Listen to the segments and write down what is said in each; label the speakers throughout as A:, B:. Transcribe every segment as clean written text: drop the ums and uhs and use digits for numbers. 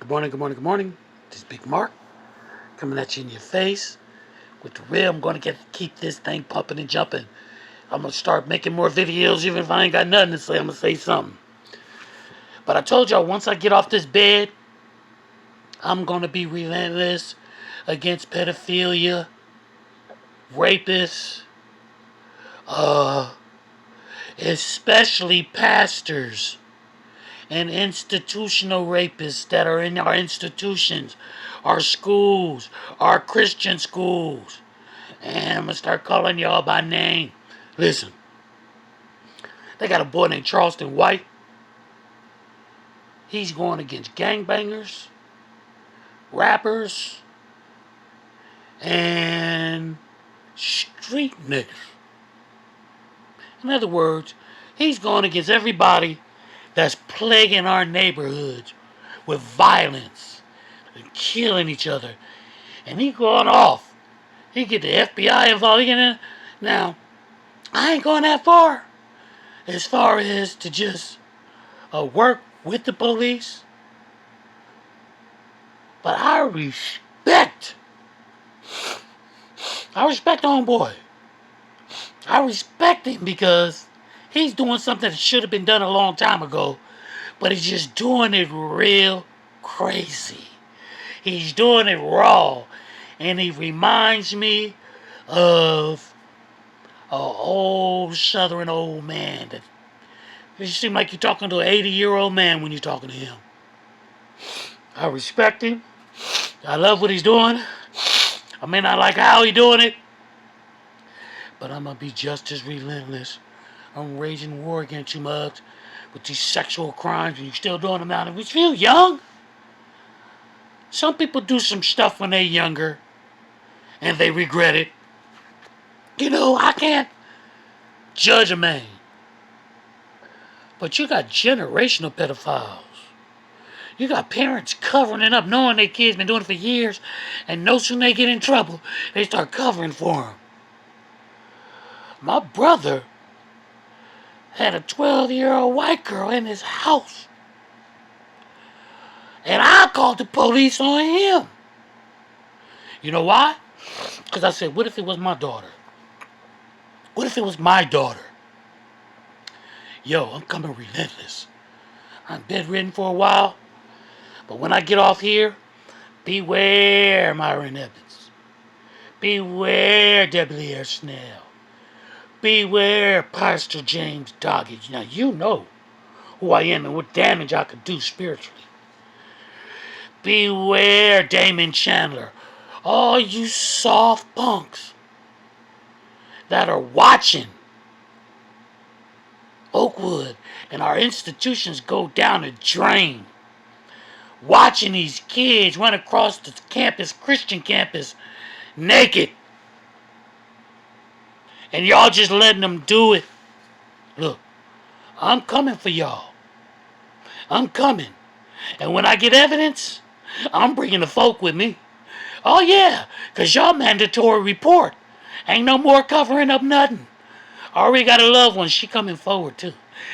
A: Good morning, good morning, good morning. This is Big Mark coming at you in your face with the real. I'm going to keep this thing pumping and jumping. I'm going to start making more videos even if I ain't got nothing to say. I'm going to say something. But I told y'all once I get off this bed, I'm going to be relentless against pedophilia, rapists, especially pastors and institutional rapists that are in our institutions, our schools, our Christian schools. And I'm going to start calling y'all by name. Listen, they got a boy named Charleston White. He's going against gangbangers, rappers, and street niggas. In other words, he's going against everybody that's plaguing our neighborhoods with violence and killing each other. And he going off. He get the FBI involved. Now, I ain't going that far as to just work with the police. But I respect homeboy. I respect him because he's doing something that should have been done a long time ago, but he's just doing it real crazy. He's doing it raw, and he reminds me of an old southern old man. That you seem like you're talking to an 80-year-old man when you're talking to him. I respect him. I love what he's doing. I may not like how he's doing it, but I'm going to be just as relentless. I'm waging war against you mugs with these sexual crimes, and you're still doing them out. And we feel young. Some people do some stuff when they're younger, and they regret it. I can't judge a man. But you got generational pedophiles. You got parents covering it up, knowing their kids been doing it for years, and no sooner they get in trouble, they start covering for them. My brother had a 12-year-old white girl in his house, and I called the police on him. You know why? Because I said, what if it was my daughter? What if it was my daughter? Yo, I'm coming relentless. I'm bedridden for a while, but when I get off here, beware Myron Evans. Beware Debbie Air Snell. Beware Pastor James Doggett. Now you know who I am and what damage I could do spiritually. Beware Damon Chandler. All you soft punks that are watching Oakwood and our institutions go down the drain. Watching these kids run across the campus, Christian campus, naked. And y'all just letting them do it. Look, I'm coming for y'all. I'm coming. And when I get evidence, I'm bringing the folk with me. Oh yeah, because y'all mandatory report. Ain't no more covering up nothing. I already got a loved one. She coming forward too.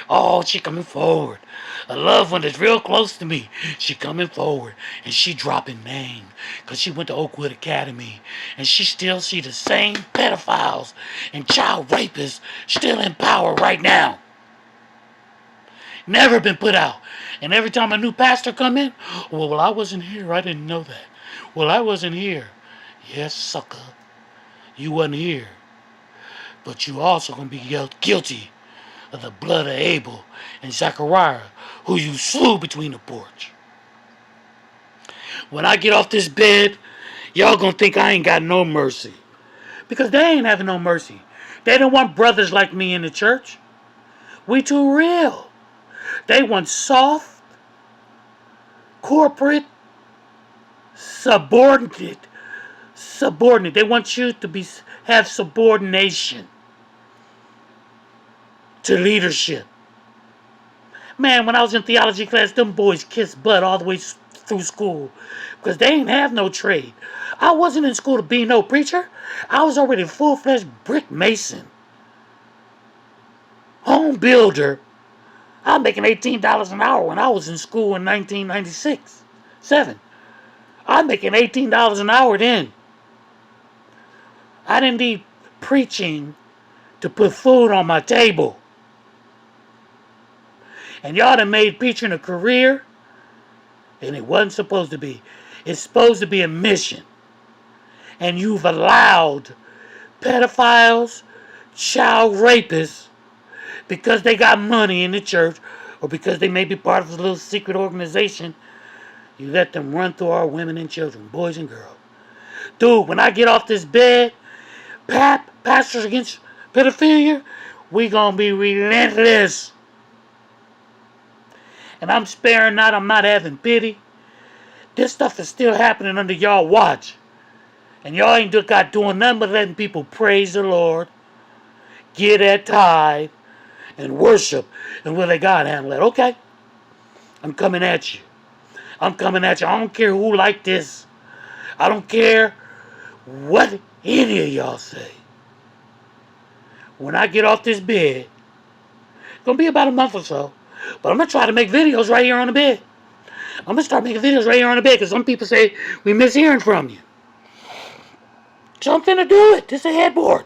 A: Oh, she coming forward. A loved one that's real close to me. She coming forward. And she dropping name. Because she went to Oakwood Academy. And she still see the same pedophiles and child rapists still in power right now. Never been put out. And every time a new pastor come in, well, I wasn't here. I didn't know that. Well, I wasn't here. Yes, sucker. You wasn't here. But you also going to be guilty of the blood of Abel and Zechariah, who you slew between the porch. When I get off this bed, y'all going to think I ain't got no mercy. Because they ain't having no mercy. They don't want brothers like me in the church. We too real. They want soft, corporate, subordinate. They want you to have subordination to leadership. Man, when I was in theology class, them boys kissed butt all the way through school because they ain't have no trade. I wasn't in school to be no preacher. I was already a full-fledged brick mason, home builder. I was making $18 an hour when I was in school in 1996. 7. I'm making $18 an hour then. I didn't need preaching to put food on my table. And y'all done made preaching a career, and it wasn't supposed to be. It's supposed to be a mission. And you've allowed pedophiles, child rapists, because they got money in the church, or because they may be part of a little secret organization, you let them run through our women and children, boys and girls. Dude, when I get off this bed, Pastors Against Pedophilia, we gonna be relentless. And I'm sparing not, I'm not having pity. This stuff is still happening under y'all watch. And y'all ain't got doing nothing but letting people praise the Lord, get that tithe, and worship, and will let God handle it. Okay, I'm coming at you. I'm coming at you. I don't care who like this. I don't care what any of y'all say. When I get off this bed, it's going to be about a month or so, but I'm going to try to make videos right here on the bed. I'm going to start making videos right here on the bed, because some people say, we miss hearing from you. So I'm finna do it. This is a headboard.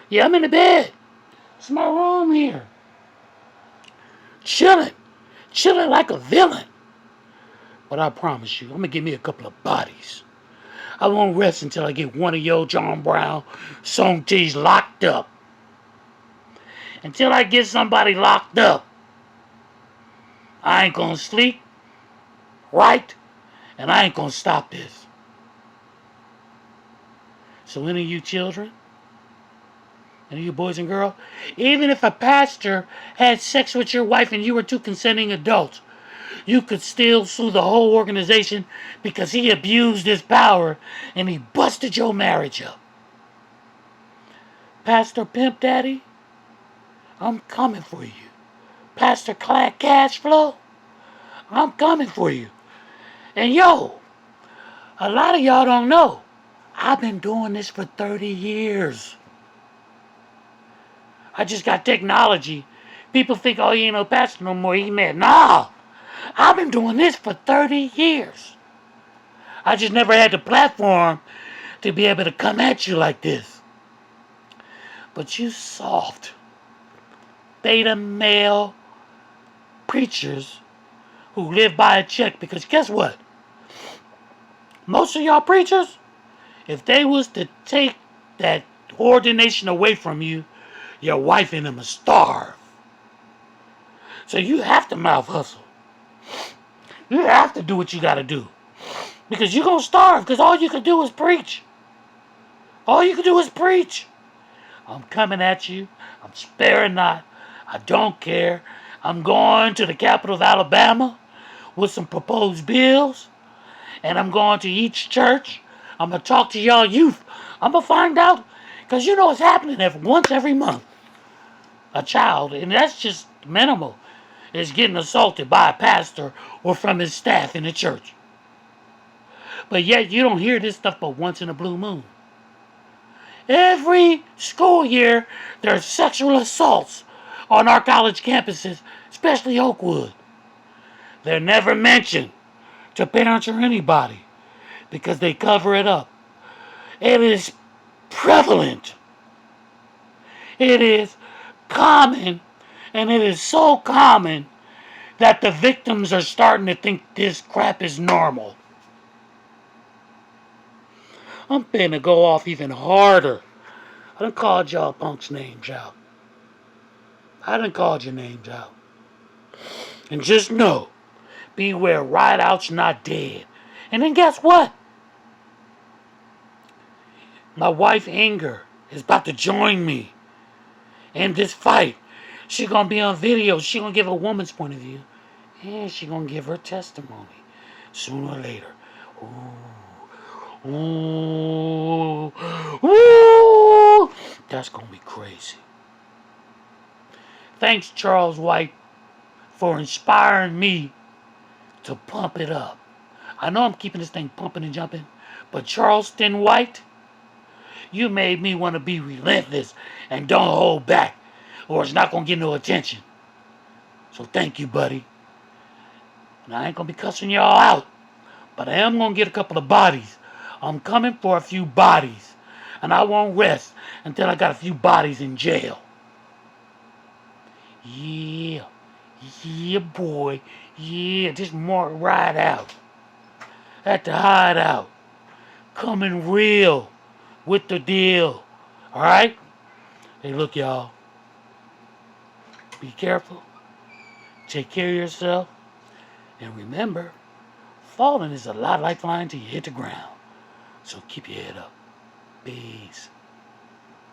A: Yeah, I'm in the bed. It's my room here. Chilling. Chilling like a villain. But I promise you, I'm going to give me a couple of bodies. I won't rest until I get one of your John Brown Song T's locked up. Until I get somebody locked up, I ain't going to sleep, right? And I ain't going to stop this. So any of you children, any of you boys and girls, even if a pastor had sex with your wife and you were two consenting adults, you could still sue the whole organization because he abused his power and he busted your marriage up. Pastor Pimp Daddy, I'm coming for you. Pastor Clack Cash Flow, I'm coming for you. And yo, a lot of y'all don't know, I've been doing this for 30 years. I just got technology. People think, oh, he ain't no pastor no more, he mad. Nah, I've been doing this for 30 years. I just never had the platform to be able to come at you like this. But you soft, beta male preachers who live by a check, because guess what? Most of y'all preachers, if they was to take that ordination away from you, your wife and them will starve. So you have to mouth hustle. You have to do what you got to do. Because you're going to starve, because all you can do is preach. All you can do is preach. I'm coming at you. I'm sparing not. I don't care. I'm going to the capital of Alabama with some proposed bills. And I'm going to each church. I'm going to talk to y'all youth. I'm going to find out. Because you know what's happening once every month. A child, and that's just minimal, is getting assaulted by a pastor or from his staff in the church. But yet you don't hear this stuff but once in a blue moon. Every school year, there's sexual assaults on our college campuses, especially Oakwood. They're never mentioned to parents or anybody because they cover it up. It is prevalent. It is common, and it is so common that the victims are starting to think this crap is normal. I'm finna go off even harder. I done called y'all punks' names out. I done called your names out. And just know, beware, rideouts not dead. And then guess what? My wife Inger is about to join me in this fight. She gonna be on video. She gonna give a woman's point of view. And she gonna give her testimony. Sooner or later. Ooh. Ooh. Ooh. That's gonna be crazy. Thanks, Charles White, for inspiring me to pump it up. I know I'm keeping this thing pumping and jumping, but Charleston White, you made me want to be relentless and don't hold back, or it's not going to get no attention. So thank you, buddy. And I ain't going to be cussing y'all out. But I am going to get a couple of bodies. I'm coming for a few bodies. And I won't rest until I got a few bodies in jail. Yeah. Yeah, boy. Yeah, just more ride out. At the hideout. Coming real with the deal. Alright? Hey, look, y'all. Be careful. Take care of yourself. And remember, falling is a lot like flying till you hit the ground. So keep your head up. Peace.